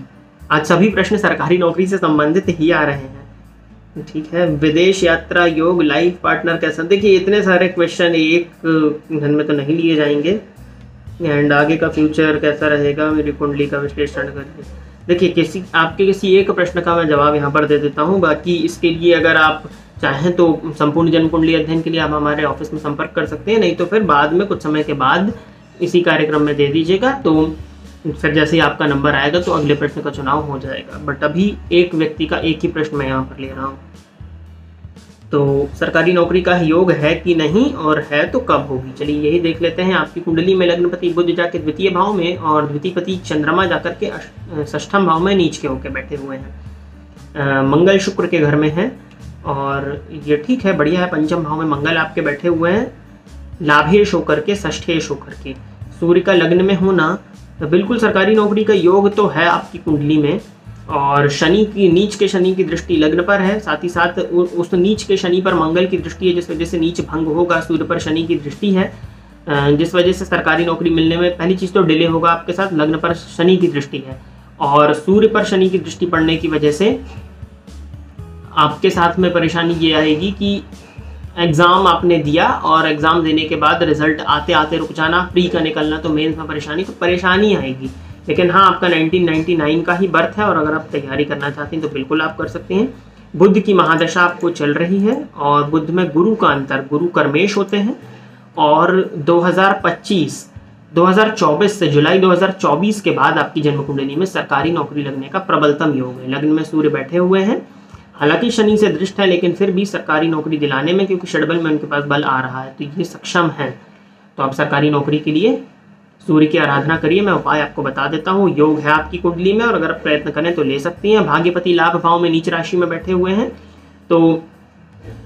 आज सभी प्रश्न सरकारी नौकरी से संबंधित ही आ रहे हैं, ठीक है। विदेश यात्रा योग, लाइफ पार्टनर कैसा, देखिए इतने सारे क्वेश्चन एक धन में तो नहीं लिए जाएंगे। एंड आगे का फ्यूचर कैसा रहेगा, मेरी कुंडली का विश्लेषण करके देखिए, किसी एक प्रश्न का मैं जवाब यहाँ पर दे देता हूँ। बाकी इसके लिए अगर आप चाहें तो संपूर्ण जन्म कुंडली अध्ययन के लिए आप हमारे ऑफिस में संपर्क कर सकते हैं, नहीं तो फिर बाद में कुछ समय के बाद इसी कार्यक्रम में दे दीजिएगा, तो फिर जैसे ही आपका नंबर आएगा तो अगले प्रश्न का चुनाव हो जाएगा। बट अभी एक व्यक्ति का एक ही प्रश्न मैं यहाँ पर ले रहा हूँ। तो सरकारी नौकरी का योग है कि नहीं, और है तो कब होगी, चलिए यही देख लेते हैं। आपकी कुंडली में लग्नपति बुध जाके द्वितीय भाव में और द्वितीयपति चंद्रमा जाकर के षष्ठम भाव में नीच के होकर बैठे हुए हैं। मंगल शुक्र के घर में है और ये ठीक है, बढ़िया है। पंचम भाव में मंगल आपके बैठे हुए हैं, लाभेश होकर के, षष्ठेश होकर के। सूर्य का लग्न में होना तो बिल्कुल सरकारी नौकरी का योग तो है आपकी कुंडली में, और नीच के शनि की दृष्टि लग्न पर है, साथ ही साथ उस नीच के शनि पर मंगल की दृष्टि है, जिस वजह से नीच भंग होगा। सूर्य पर शनि की दृष्टि है, जिस वजह से सरकारी नौकरी मिलने में पहली चीज़ तो डिले होगा आपके साथ। लग्न पर शनि की दृष्टि है और सूर्य पर शनि की दृष्टि पड़ने की वजह से आपके साथ में परेशानी ये आएगी कि एग्ज़ाम आपने दिया और एग्ज़ाम देने के बाद रिजल्ट आते आते रुक जाना, प्री का निकलना, तो मेंस में परेशानी आएगी। लेकिन हाँ, आपका 1999 का ही बर्थ है और अगर आप तैयारी करना चाहते हैं तो बिल्कुल आप कर सकते हैं। बुध की महादशा आपको चल रही है और बुध में गुरु का अंतर, गुरु कर्मेश होते हैं और 2024 से जुलाई 2024 के बाद आपकी जन्म कुंडली में सरकारी नौकरी लगने का प्रबलतम योग है। लग्न में सूर्य बैठे हुए हैं, हालांकि शनि से दृष्ट है लेकिन फिर भी सरकारी नौकरी दिलाने में, क्योंकि षडबल में उनके पास बल आ रहा है, तो ये सक्षम है। तो आप सरकारी नौकरी के लिए सूर्य की आराधना करिए। मैं उपाय आपको बता देता हूँ। योग है आपकी कुंडली में और अगर आप प्रयत्न करें तो ले सकती हैं। भाग्यपति लाभ भाव में नीच राशि में बैठे हुए हैं तो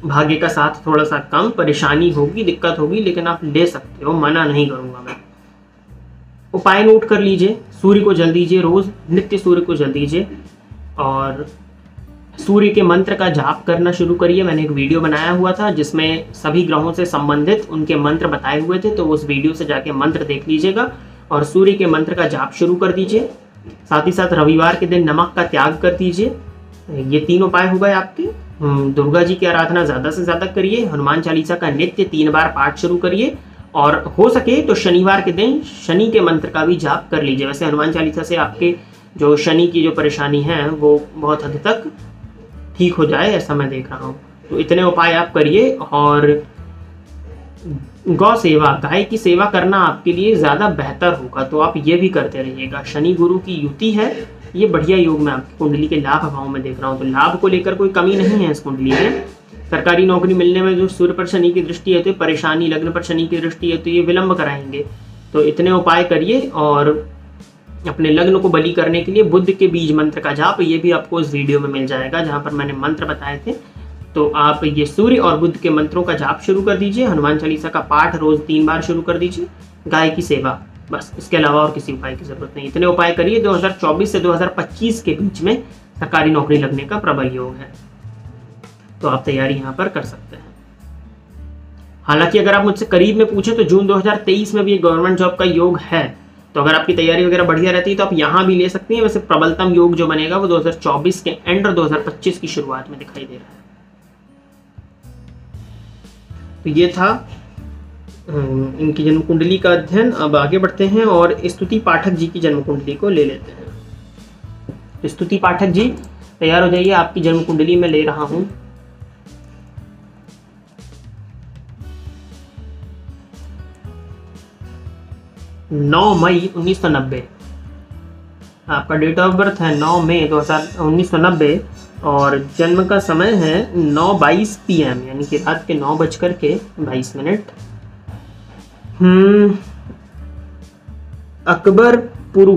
भाग्य का साथ थोड़ा सा कम, परेशानी होगी, दिक्कत होगी, लेकिन आप ले सकते हो, मना नहीं करूंगा मैं। उपाय नोट कर लीजिए। सूर्य को जल दीजिए, रोज नित्य सूर्य को जल दीजिए और सूर्य के मंत्र का जाप करना शुरू करिए। मैंने एक वीडियो बनाया हुआ था जिसमें सभी ग्रहों से संबंधित उनके मंत्र बताए हुए थे, तो उस वीडियो से जाके मंत्र देख लीजिएगा और सूर्य के मंत्र का जाप शुरू कर दीजिए। साथ ही साथ रविवार के दिन नमक का त्याग कर दीजिए। ये 3 उपाय हो गए आपके। दुर्गा जी की आराधना ज़्यादा से ज़्यादा करिए। हनुमान चालीसा का नित्य 3 बार पाठ शुरू करिए और हो सके तो शनिवार के दिन शनि के मंत्र का भी जाप कर लीजिए। वैसे हनुमान चालीसा से आपके जो शनि की जो परेशानी है वो बहुत हद तक ठीक हो जाए, ऐसा मैं देख रहा हूँ। तो इतने उपाय आप करिए और गौ सेवा, गाय की सेवा करना आपके लिए ज़्यादा बेहतर होगा, तो आप ये भी करते रहिएगा। शनि गुरु की युति है, ये बढ़िया योग मैं आपकी कुंडली के लाभ भाव में देख रहा हूँ, तो लाभ को लेकर कोई कमी नहीं है इस कुंडली में। सरकारी नौकरी मिलने में जो सूर्य पर शनि की दृष्टि है तो परेशानी, लग्न पर शनि की दृष्टि है तो ये विलंब कराएंगे। तो इतने उपाय करिए और अपने लग्न को बली करने के लिए बुध के बीज मंत्र का जाप, ये भी आपको इस वीडियो में मिल जाएगा जहाँ पर मैंने मंत्र बताए थे। तो आप ये सूर्य और बुध के मंत्रों का जाप शुरू कर दीजिए। हनुमान चालीसा का पाठ रोज 3 बार शुरू कर दीजिए। गाय की सेवा, बस इसके अलावा और किसी उपाय की जरूरत नहीं। इतने उपाय करिए। 2024 से 2025 के बीच में सरकारी नौकरी लगने का प्रबल योग है, तो आप तैयारी यहाँ पर कर सकते हैं। हालांकि अगर आप मुझसे करीब में पूछे तो जून 2023 में भी एक गवर्नमेंट जॉब का योग है, तो अगर आपकी तैयारी वगैरह बढ़िया रहती है तो आप यहाँ भी ले सकती हैं। वैसे प्रबलतम योग जो बनेगा वो 2024 के एंड और 2025 की शुरुआत में दिखाई दे रहा है। तो ये था इनकी जन्म कुंडली का अध्ययन। अब आगे बढ़ते हैं और स्तुति पाठक जी की जन्म कुंडली को ले लेते हैं। स्तुति पाठक जी तैयार हो जाइए, आपकी जन्म कुंडली में ले रहा हूं। नौ मई 1990 आपका डेट ऑफ बर्थ है। 9 मई 1990 और जन्म का समय है 9:22 PM, यानी कि रात के 9:22। अकबरपुर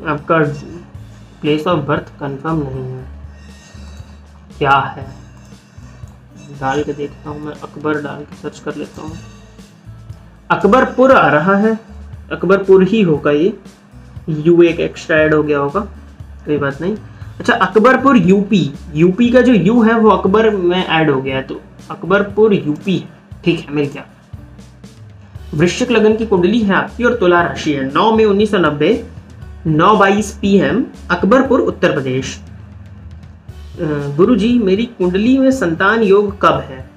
आपका प्लेस ऑफ बर्थ कंफर्म नहीं है, क्या है डाल के देखता हूँ मैं। अकबर डाल के सर्च कर लेता हूँ। अकबरपुर आ रहा है, अकबरपुर ही होगा ये। यू एक एक्स्ट्रा ऐड हो गया होगा, कोई बात नहीं। अच्छा, अकबरपुर यूपी का जो यू है वो अकबर में ऐड हो गया है, तो अकबरपुर यूपी, ठीक है, मिल गया। वृश्चिक लगन की कुंडली है आपकी और तुला राशि है। 9 मई 1990 9:22 PM, अकबरपुर उत्तर प्रदेश। गुरुजी मेरी कुंडली में संतान योग कब है?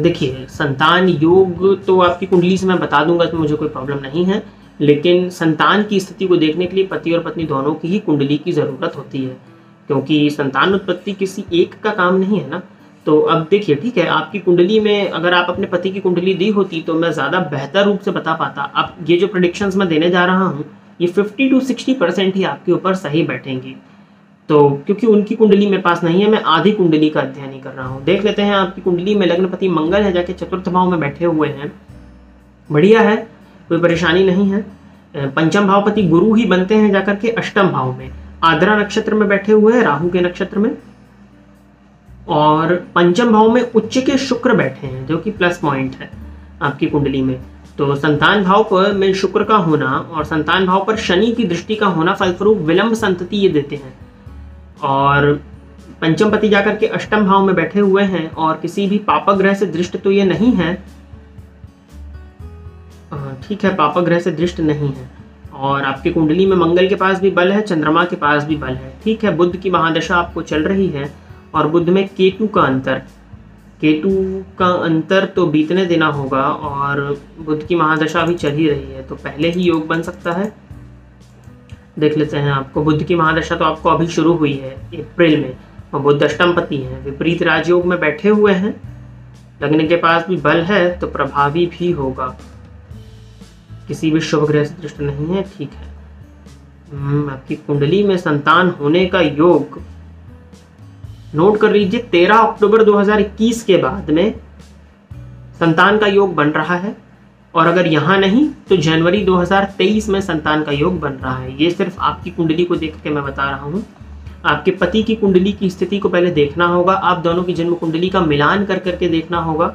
देखिए, संतान योग तो आपकी कुंडली से मैं बता दूंगा, इसमें मुझे कोई प्रॉब्लम नहीं है, लेकिन संतान की स्थिति को देखने के लिए पति और पत्नी दोनों की ही कुंडली की ज़रूरत होती है, क्योंकि संतान उत्पत्ति किसी एक का काम नहीं है ना। तो अब देखिए, ठीक है, आपकी कुंडली में अगर आप अपने पति की कुंडली दी होती तो मैं ज़्यादा बेहतर रूप से बता पाता। अब ये जो प्रेडिक्शंस मैं देने जा रहा हूँ ये 50 to 60% ही आपके ऊपर सही बैठेंगी। तो क्योंकि उनकी कुंडली मेरे पास नहीं है, मैं आधी कुंडली का अध्ययन ही कर रहा हूँ। देख लेते हैं आपकी कुंडली में लग्नपति मंगल है, जाके 4th भाव में बैठे हुए हैं, बढ़िया है, कोई परेशानी नहीं है। पंचम भावपति गुरु ही बनते हैं जाकर के 8th भाव में। आद्रा नक्षत्र में बैठे हुए हैं, राहु के नक्षत्र में, और पंचम भाव में उच्च के शुक्र बैठे हैं, जो कि प्लस पॉइंट है आपकी कुंडली में। तो संतान भाव पर में शुक्र का होना और संतान भाव पर शनि की दृष्टि का होना फलस्वरूप विलंब संतति ये देते हैं। और पंचम पति जाकर के अष्टम भाव में बैठे हुए हैं और किसी भी पापग्रह से दृष्ट तो ये नहीं है, ठीक है, पापग्रह से दृष्ट नहीं है। और आपकी कुंडली में मंगल के पास भी बल है, चंद्रमा के पास भी बल है, ठीक है। बुध की महादशा आपको चल रही है और बुध में केतु का अंतर तो बीतने देना होगा और बुध की महादशा भी चल ही रही है, तो पहले ही योग बन सकता है। देख लेते हैं, आपको बुध की महादशा तो आपको अभी शुरू हुई है अप्रैल में, और बुध अष्टम पति हैं, विपरीत राजयोग में बैठे हुए हैं, लग्न के पास भी बल है तो प्रभावी भी होगा, किसी भी शुभ ग्रह से दृष्ट नहीं है, ठीक है। आपकी कुंडली में संतान होने का योग नोट कर लीजिए, 13 अक्टूबर 2021 के बाद में संतान का योग बन रहा है, और अगर यहाँ नहीं तो जनवरी 2023 में संतान का योग बन रहा है। ये सिर्फ आपकी कुंडली को देख के मैं बता रहा हूँ। आपके पति की कुंडली की स्थिति को पहले देखना होगा, आप दोनों की जन्म कुंडली का मिलान कर करके देखना होगा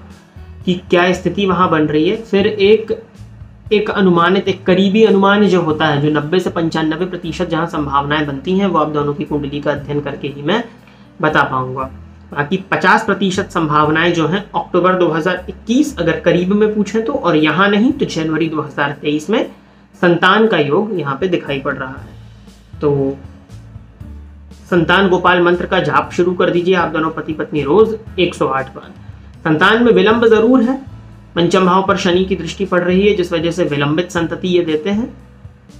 कि क्या स्थिति वहाँ बन रही है। फिर एक अनुमानित, एक करीबी अनुमान जो होता है, जो 90 से 95% जहाँ संभावनाएं बनती हैं, वो आप दोनों की कुंडली का अध्ययन करके ही मैं बता पाऊंगा। बाकी 50% संभावनाएं जो हैं अक्टूबर 2021 अगर करीब में पूछें तो, और यहाँ नहीं तो जनवरी 2023 में संतान का योग यहाँ पे दिखाई पड़ रहा है। तो संतान गोपाल मंत्र का जाप शुरू कर दीजिए आप दोनों पति पत्नी रोज 108 बार। संतान में विलंब जरूर है, पंचम भाव पर शनि की दृष्टि पड़ रही है, जिस वजह से विलंबित संतति ये देते हैं।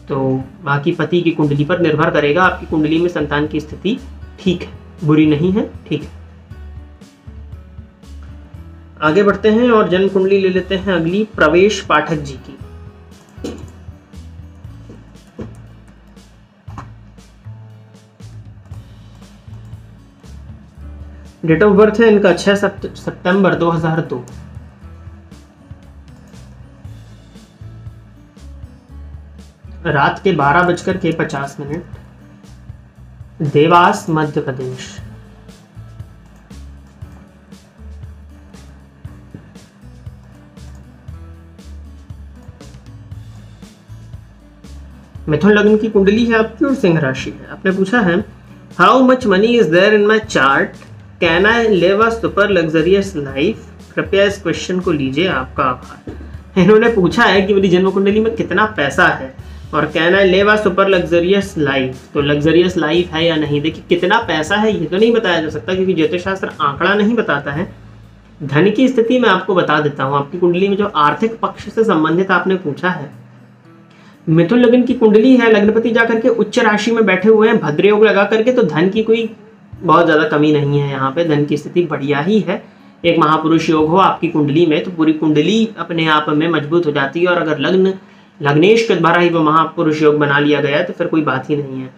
तो बाकी पति की कुंडली पर निर्भर करेगा, आपकी कुंडली में संतान की स्थिति ठीक है, बुरी नहीं है, ठीक है। आगे बढ़ते हैं और जन्म कुंडली ले लेते हैं अगली प्रवेश पाठक जी की। डेट ऑफ बर्थ है इनका 6 सितंबर 2002। रात के 12:50, देवास मध्य प्रदेश। मिथुन लग्न की कुंडली है आपकी और सिंह राशि है। आपने पूछा है how much money is there in my chart, can I live a super luxurious life. कृपया इस क्वेश्चन को लीजिए, आपका आभार। इन्होंने पूछा है कि मेरी जन्म कुंडली में कितना पैसा है और can I live a super luxurious life, तो लग्जरियस लाइफ है या नहीं। देखिए कितना पैसा है ये तो नहीं बताया जा सकता, क्योंकि ज्योतिष शास्त्र आंकड़ा नहीं बताता है। धन की स्थिति मैं आपको बता देता हूँ। आपकी कुंडली में जो आर्थिक पक्ष से संबंधित आपने पूछा है, मिथुन लग्न की कुंडली है, लग्नपति जाकर के उच्च राशि में बैठे हुए हैं भद्र योग लगा करके, तो धन की कोई बहुत ज्यादा कमी नहीं है। यहाँ पे धन की स्थिति बढ़िया ही है। एक महापुरुष योग हो आपकी कुंडली में तो पूरी कुंडली अपने आप में मजबूत हो जाती है, और अगर लग्नेश के द्वारा ही वो महापुरुष योग बना लिया गया तो फिर कोई बात ही नहीं है।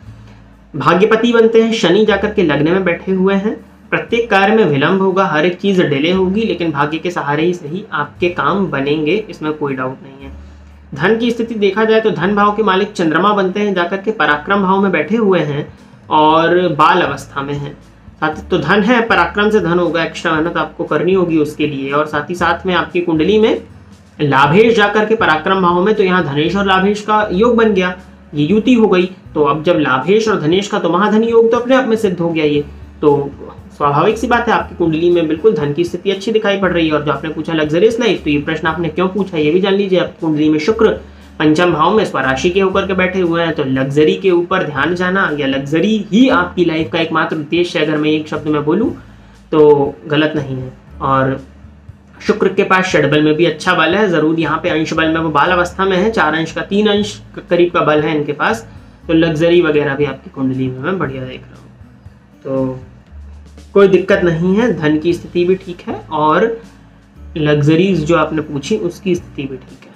भाग्यपति बनते हैं, शनि जाकर के लग्न में बैठे हुए हैं। प्रत्येक कार्य में विलंब होगा, हर एक चीज डिले होगी, लेकिन भाग्य के सहारे ही सही आपके काम बनेंगे, इसमें कोई डाउट नहीं है। धन की स्थिति देखा जाए तो धन भाव के मालिक चंद्रमा बनते हैं, जाकर के पराक्रम भाव में बैठे हुए हैं और बाल अवस्था में हैं। साथ तो धन है, पराक्रम से धन होगा, एक्स्ट्रा मेहनत आपको करनी होगी उसके लिए। और साथ ही साथ में आपकी कुंडली में लाभेश जाकर के पराक्रम भाव में, तो यहाँ धनेश और लाभेश का योग बन गया, ये युति हो गई। तो अब जब लाभेश और धनेश का तो महाधन योग तो अपने आप में सिद्ध हो गया। ये तो स्वाभाविक सी बात है, आपकी कुंडली में बिल्कुल धन की स्थिति अच्छी दिखाई पड़ रही है। और जो आपने पूछा लग्जरियस लाइफ, तो ये प्रश्न आपने क्यों पूछा ये भी जान लीजिए। आपकी कुंडली में शुक्र पंचम भाव में स्वराशि के होकर के बैठे हुए हैं, तो लग्जरी के ऊपर ध्यान जाना या लग्जरी ही आपकी लाइफ का एकमात्र उद्देश्य है, अगर मैं एक शब्द में बोलूं तो गलत नहीं है। और शुक्र के पास षडबल में भी अच्छा बल है, जरूर यहाँ पे अंश बल में वो बाल अवस्था में है, 4 अंश का 3 अंश करीब का बल है इनके पास, तो लग्जरी वगैरह भी आपकी कुंडली में मैं बढ़िया देख रहा हूँ। तो कोई दिक्कत नहीं है, धन की स्थिति भी ठीक है और लग्जरीज जो आपने पूछी उसकी स्थिति भी ठीक है।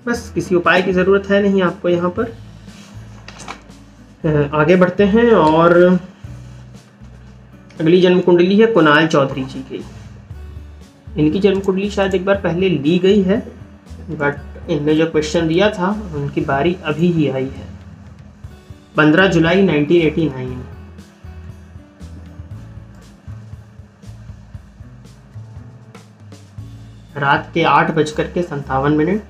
बस किसी उपाय की जरूरत है नहीं आपको यहाँ पर। आगे बढ़ते हैं और अगली जन्म कुंडली है कुणाल चौधरी जी की। इनकी जन्म कुंडली शायद एक बार पहले ली गई है, बट इनने जो क्वेश्चन दिया था उनकी बारी अभी ही आई है। 15 जुलाई 1989, रात के 8:57,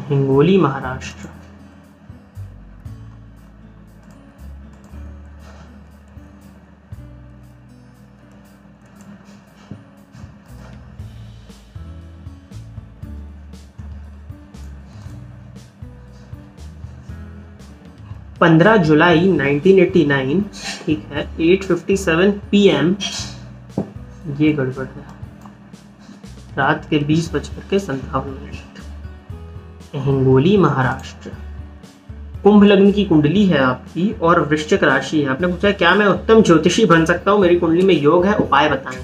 हिंगोली महाराष्ट्र। 15 जुलाई 1989, ठीक है, 8:57 PM, ये गड़बड़ है, रात के 20:57, हिंगोली, महाराष्ट्र। कुंभ लग्न की कुंडली है आपकी और वृश्चिक राशि है। आपने पूछा क्या मैं उत्तम ज्योतिषी बन सकता हूँ, मेरी कुंडली में योग है, उपाय बताएं।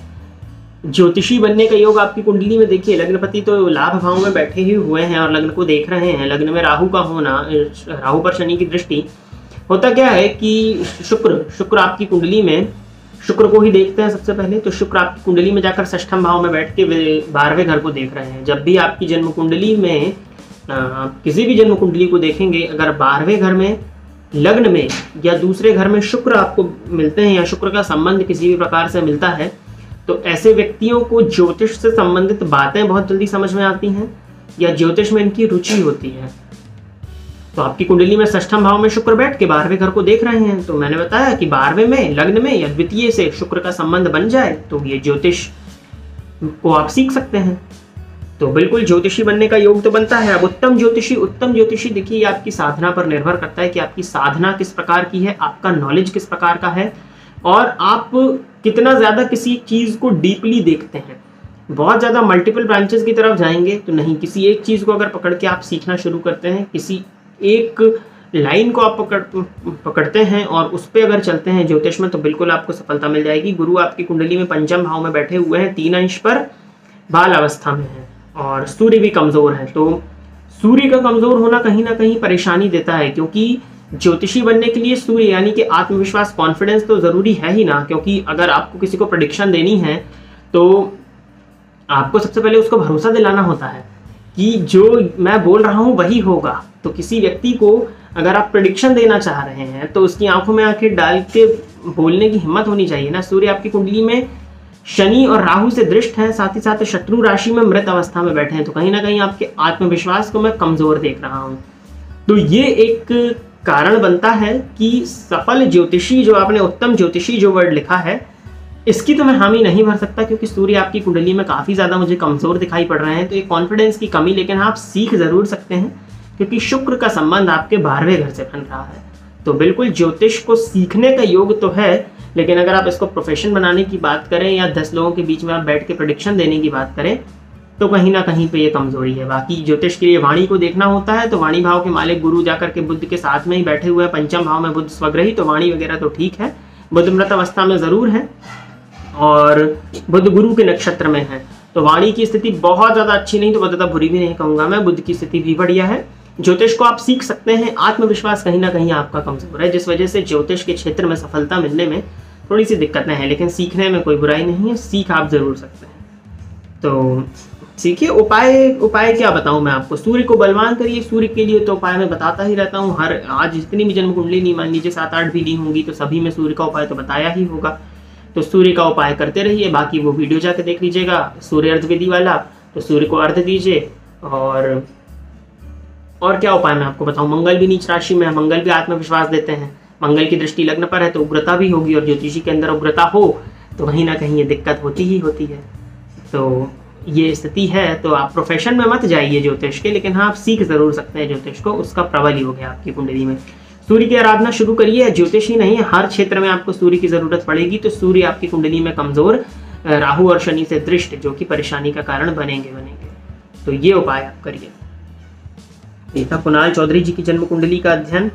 ज्योतिषी बनने का योग आपकी कुंडली में देखिए, लग्नपति तो लाभ भाव में बैठे ही हुए हैं और लग्न को देख रहे हैं। लग्न में राहु का होना, राहु पर शनि की दृष्टि, होता क्या है कि शुक्र आपकी कुंडली में, शुक्र को ही देखते हैं सबसे पहले, तो शुक्र आपकी कुंडली में जाकर षष्ठम भाव में बैठ के 12वें घर को देख रहे हैं। जब भी आपकी जन्म कुंडली में किसी भी जन्म कुंडली को देखेंगे, अगर 12वें घर में, लग्न में या दूसरे घर में शुक्र आपको मिलते हैं या शुक्र का संबंध किसी भी प्रकार से मिलता है, तो ऐसे व्यक्तियों को ज्योतिष से संबंधित बातें बहुत जल्दी समझ में आती हैं या ज्योतिष में इनकी रुचि होती है। तो आपकी कुंडली में षष्ठम भाव में शुक्र बैठ के 12वें घर को देख रहे हैं, तो मैंने बताया कि 12वें में लग्न में या द्वितीय से शुक्र का संबंध बन जाए तो ये ज्योतिष को आप सीख सकते हैं। तो बिल्कुल ज्योतिषी बनने का योग तो बनता है। अब उत्तम ज्योतिषी देखिए, ये आपकी साधना पर निर्भर करता है कि आपकी साधना किस प्रकार की है, आपका नॉलेज किस प्रकार का है और आप कितना ज्यादा किसी चीज को डीपली देखते हैं। बहुत ज्यादा मल्टीपल ब्रांचेस की तरफ जाएंगे तो नहीं, किसी एक चीज को अगर पकड़ के आप सीखना शुरू करते हैं, किसी एक लाइन को आप पकड़ते हैं और उस पर अगर चलते हैं ज्योतिष में, तो बिल्कुल आपको सफलता मिल जाएगी। गुरु आपकी कुंडली में पंचम भाव में बैठे हुए हैं, 3 अंश पर बाल अवस्था में है और सूर्य भी कमजोर है। तो सूर्य का कमजोर होना कहीं ना कहीं परेशानी देता है, क्योंकि ज्योतिषी बनने के लिए सूर्य यानी कि आत्मविश्वास, कॉन्फिडेंस तो जरूरी है ही ना। क्योंकि अगर आपको किसी को प्रेडिक्शन देनी है तो आपको सबसे पहले उसको भरोसा दिलाना होता है कि जो मैं बोल रहा हूं वही होगा। तो किसी व्यक्ति को अगर आप प्रेडिक्शन देना चाह रहे हैं तो उसकी आंखों में आंखें डाल के बोलने की हिम्मत होनी चाहिए ना। सूर्य आपकी कुंडली में शनि और राहु से दृष्ट है, साथ ही साथ शत्रु राशि में मृत अवस्था में बैठे हैं, तो कहीं ना कहीं आपके आत्मविश्वास को मैं कमजोर देख रहा हूं। तो ये एक कारण बनता है कि सफल ज्योतिषी, जो आपने उत्तम ज्योतिषी जो वर्ड लिखा है, इसकी तो मैं हामी नहीं भर सकता, क्योंकि सूर्य आपकी कुंडली में काफी ज्यादा मुझे कमजोर दिखाई पड़ रहे हैं। तो ये कॉन्फिडेंस की कमी, लेकिन आप सीख जरूर सकते हैं क्योंकि शुक्र का संबंध आपके 12वें घर से बन रहा है। तो बिल्कुल ज्योतिष को सीखने का योग तो है, लेकिन अगर आप इसको प्रोफेशन बनाने की बात करें या 10 लोगों के बीच में आप बैठ के प्रेडिक्शन देने की बात करें, तो कहीं ना कहीं पे ये कमजोरी है। बाकी ज्योतिष के लिए वाणी को देखना होता है, तो वाणी भाव के मालिक गुरु जाकर के बुध के साथ में ही बैठे हुए हैं, पंचम भाव में बुध स्वग्रही, तो वाणी वगैरह तो ठीक है। बुध मृत अवस्था में जरूर है और बुध गुरु के नक्षत्र में है, तो वाणी की स्थिति बहुत ज्यादा अच्छी नहीं, तो बहुत ज्यादा बुरी भी नहीं कहूंगा मैं। बुध की स्थिति भी बढ़िया है। ज्योतिष को आप सीख सकते हैं। आत्मविश्वास कहीं ना कहीं आपका कमजोर है, जिस वजह से ज्योतिष के क्षेत्र में सफलता मिलने में थोड़ी सी दिक्कतें हैं, लेकिन सीखने में कोई बुराई नहीं है, सीख आप जरूर सकते हैं। तो सीखिए। उपाय क्या बताऊं मैं आपको, सूर्य को बलवान करिए। सूर्य के लिए तो उपाय मैं बताता ही रहता हूँ। हर आज जितनी भी जन्म कुंडली नहीं, मान लीजिए 7-8 भी ली होंगी, तो सभी में सूर्य का उपाय तो बताया ही होगा। तो सूर्य का उपाय करते रहिए। बाकी वो वीडियो जाके देख लीजिएगा, सूर्य अर्ध विधि वाला, तो सूर्य को अर्ध दीजिए। और क्या उपाय मैं आपको बताऊं, मंगल भी नीच राशि में है, मंगल भी आत्मविश्वास देते हैं। मंगल की दृष्टि लग्न पर है तो उग्रता भी होगी, और ज्योतिषी के अंदर उग्रता हो तो कहीं ना कहीं ये दिक्कत होती ही होती है। तो ये स्थिति है। तो आप प्रोफेशन में मत जाइए ज्योतिष के, लेकिन हाँ आप सीख जरूर सकते हैं ज्योतिष को, उसका प्रबल योग है आपकी कुंडली में। सूर्य की आराधना शुरू करिए। ज्योतिष ही नहीं, हर क्षेत्र में आपको सूर्य की जरूरत पड़ेगी। तो सूर्य आपकी कुंडली में कमजोर, राहु और शनि से दृष्ट, जो कि परेशानी का कारण बनेंगे। तो ये उपाय आप करिए। ये था कुणाल चौधरी जी की जन्म कुंडली का अध्ययन।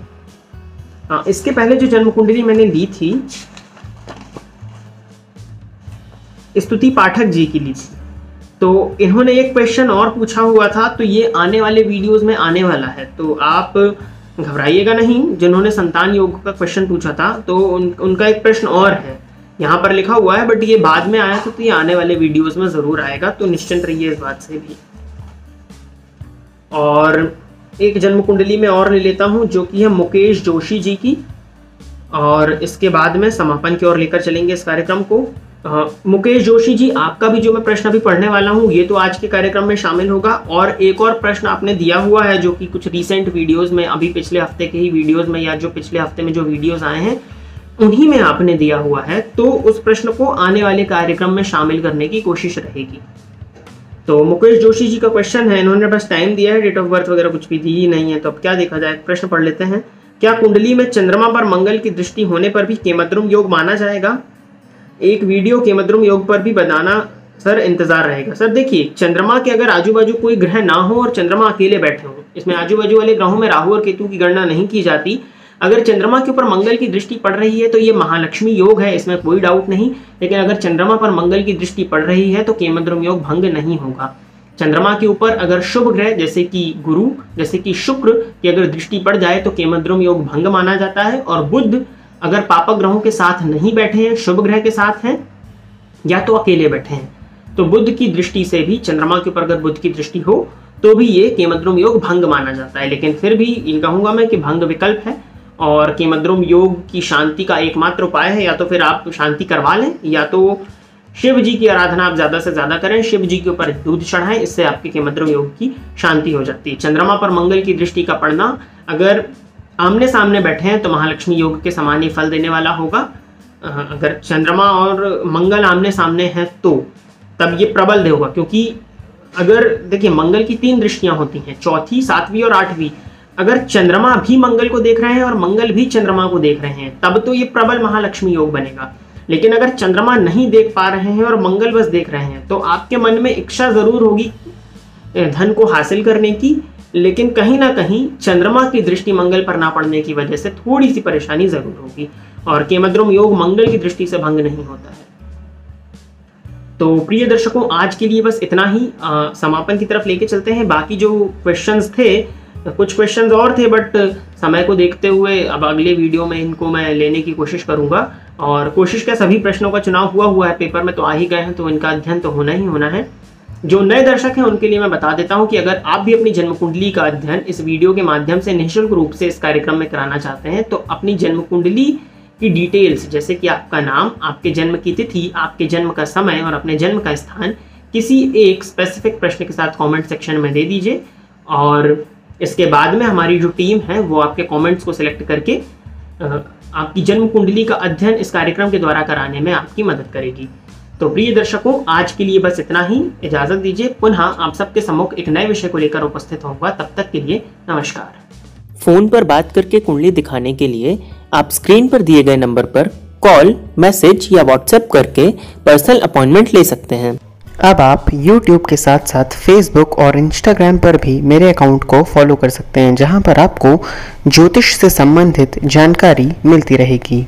इसके पहले जो जन्म कुंडली मैंने ली थी, स्तुति पाठक जी की ली थी, तो इन्होंने एक क्वेश्चन और पूछा हुआ था, तो ये आने वाले वीडियोस में आने वाला है। तो आप घबराइएगा नहीं। जिन्होंने संतान योग का क्वेश्चन पूछा था, तो उनका एक प्रश्न और है, यहाँ पर लिखा हुआ है, बट ये बाद में आया था, तो ये आने वाले वीडियोस में जरूर आएगा, तो निश्चिंत रहिए इस बात से भी। और एक जन्म कुंडली में और ले लेता हूं, जो कि है मुकेश जोशी जी की, और इसके बाद में समापन की ओर लेकर चलेंगे इस कार्यक्रम को। मुकेश जोशी जी, आपका भी जो मैं प्रश्न अभी पढ़ने वाला हूं, ये तो आज के कार्यक्रम में शामिल होगा। और एक और प्रश्न आपने दिया हुआ है, जो कि कुछ रिसेंट वीडियोस में, अभी पिछले हफ्ते के ही वीडियोस में, या जो पिछले हफ्ते में जो वीडियोस आए हैं उन्हीं में आपने दिया हुआ है, तो उस प्रश्न को आने वाले कार्यक्रम में शामिल करने की कोशिश रहेगी। तो मुकेश जोशी जी का क्वेश्चन है, इन्होंने बस टाइम दिया है, डेट ऑफ बर्थ वगैरह कुछ भी दी ही नहीं है, तो अब क्या देखा जाए। प्रश्न पढ़ लेते हैं। क्या कुंडली में चंद्रमा पर मंगल की दृष्टि होने पर भी केमद्रुम योग माना जाएगा? एक वीडियो केमद्रुम योग पर भी बताना सर, इंतजार रहेगा। सर देखिए, चंद्रमा के अगर आजू बाजू कोई ग्रह ना हो और चंद्रमा अकेले बैठे हो, इसमें आजू बाजू वाले ग्रहों में राहु और केतु की गणना नहीं की जाती। अगर चंद्रमा के ऊपर मंगल की दृष्टि पड़ रही है तो ये महालक्ष्मी योग है, इसमें कोई डाउट नहीं। लेकिन अगर चंद्रमा पर मंगल की दृष्टि पड़ रही है तो केमद्रुम योग भंग नहीं होगा। चंद्रमा के ऊपर अगर शुभ ग्रह जैसे कि गुरु, जैसे कि शुक्र की अगर दृष्टि पड़ जाए तो केमद्रुम योग भंग माना जाता है। और बुध अगर पापक ग्रहों के साथ नहीं बैठे हैं, शुभ ग्रह के साथ हैं या तो अकेले बैठे हैं, तो बुध की दृष्टि से भी, चंद्रमा के ऊपर अगर बुध की दृष्टि हो तो भी ये केमद्रुम योग भंग माना जाता है। लेकिन फिर भी ये कहूंगा मैं कि भंग विकल्प है और केमद्रुम योग की शांति का एकमात्र उपाय है या तो फिर आप शांति करवा लें या तो शिव जी की आराधना आप ज्यादा से ज्यादा करें, शिव जी के ऊपर दूध चढ़ाएं, इससे आपके केमद्रुम योग की शांति हो जाती है। चंद्रमा पर मंगल की दृष्टि का पड़ना अगर आमने सामने बैठे हैं तो महालक्ष्मी योग के समान ही फल देने वाला होगा। अगर चंद्रमा और मंगल आमने सामने हैं तो तब ये प्रबल होगा, क्योंकि अगर देखिए मंगल की 3 दृष्टियां होती हैं, चौथी, 7वीं और 8वीं। अगर चंद्रमा भी मंगल को देख रहे हैं और मंगल भी चंद्रमा को देख रहे हैं तब तो ये प्रबल महालक्ष्मी योग बनेगा। लेकिन अगर चंद्रमा नहीं देख पा रहे हैं और मंगल बस देख रहे हैं तो आपके मन में इच्छा जरूर होगी धन को हासिल करने की, लेकिन कहीं ना कहीं चंद्रमा की दृष्टि मंगल पर ना पड़ने की वजह से थोड़ी सी परेशानी जरूर होगी। और केमद्रुम योग मंगल की दृष्टि से भंग नहीं होता है। तो प्रिय दर्शकों, आज के लिए बस इतना ही। समापन की तरफ लेके चलते हैं। बाकी जो क्वेश्चंस थे, कुछ क्वेश्चंस और थे बट समय को देखते हुए अब अगले वीडियो में इनको मैं लेने की कोशिश करूंगा। और कोशिश क्या, सभी प्रश्नों का चुनाव हुआ है, पेपर में तो आ ही गए हैं, तो इनका अध्ययन तो होना ही होना है। जो नए दर्शक हैं उनके लिए मैं बता देता हूं कि अगर आप भी अपनी जन्म कुंडली का अध्ययन इस वीडियो के माध्यम से निःशुल्क रूप से इस कार्यक्रम में कराना चाहते हैं तो अपनी जन्म कुंडली की डिटेल्स, जैसे कि आपका नाम, आपके जन्म की तिथि, आपके जन्म का समय और अपने जन्म का स्थान किसी एक स्पेसिफिक प्रश्न के साथ कमेंट सेक्शन में दे दीजिए। और इसके बाद में हमारी जो टीम है वो आपके कमेंट्स को सिलेक्ट करके आपकी जन्म कुंडली का अध्ययन इस कार्यक्रम के द्वारा कराने में आपकी मदद करेगी। तो प्रिय दर्शकों, आज के लिए बस इतना ही। इजाजत दीजिए, पुनः आप सबके सम्मुख एक नए विषय को लेकर उपस्थित होऊंगा। तब तक के लिए नमस्कार। फोन पर बात करके कुंडली दिखाने के लिए आप स्क्रीन पर दिए गए नंबर पर कॉल, मैसेज या व्हाट्सएप करके पर्सनल अपॉइंटमेंट ले सकते हैं। अब आप YouTube के साथ साथ Facebook और Instagram पर भी मेरे अकाउंट को फॉलो कर सकते हैं, जहां पर आपको ज्योतिष से संबंधित जानकारी मिलती रहेगी।